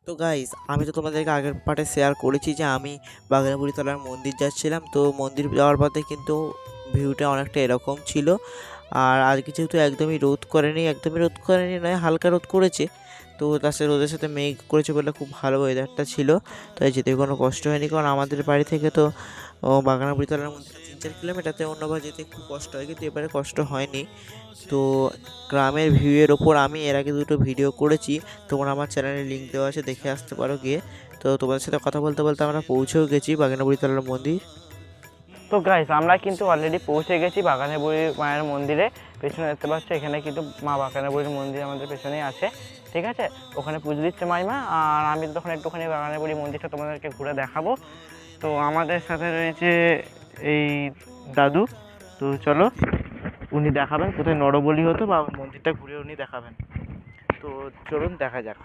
তো গাইস, আমি তো তোমাদেরকে আগের পার্টে শেয়ার করেছি যে আমি বাগানবুড়ি তলার মন্দির যাচ্ছিলাম। তো মন্দির যাওয়ার পথে কিন্তু ভিউটা অনেকটা এরকম ছিল। আর আজকে যেহেতু একদমই রোদ করেনি নয়, হালকা রোদ করেছে। তো তার সাথে রোদের সাথে মেঘ করেছে বলে খুব ভালো ওয়েদারটা ছিল। তাই যেতে কোনো কষ্ট হয়নি, কারণ আমাদের বাড়ি থেকে তো বাগানবুড়ি তলার মন্দিরটা 3-4 কিলোমিটার, অন্যবার যেতে খুব কষ্ট হয়, কিন্তু এবারে কষ্ট হয়নি। তো গ্রামের ভিউয়ের ওপর আমি এর আগে দুটো ভিডিও করেছি, তোমরা আমার চ্যানেলে লিঙ্ক দেওয়া আছে, দেখে আসতে পারো গিয়ে। তো তোমাদের সাথে কথা বলতে বলতে আমরা পৌঁছেও গেছি বাগানবুড়ি তলার মন্দির। তো গাইস, আমরা কিন্তু অলরেডি পৌঁছে গেছি বাগানের বুড়ি মায়ের মন্দিরে। পেছনে দেখতে পাচ্ছ, এখানে কিন্তু মা বাগানের বুড়ির মন্দির আমাদের পেছনেই আছে, ঠিক আছে। ওখানে পুজো দিচ্ছে মাইমা, আর আমি তখন একটুখানি বাগানের বুড়ি মন্দিরটা তোমাদেরকে ঘুরে দেখাবো। তো আমাদের সাথে রয়েছে এই দাদু। তো চলো, উনি দেখাবেন কোথায় নরবলি হতো বা মন্দিরটা ঘুরে উনি দেখাবেন। তো চলুন দেখা যাক।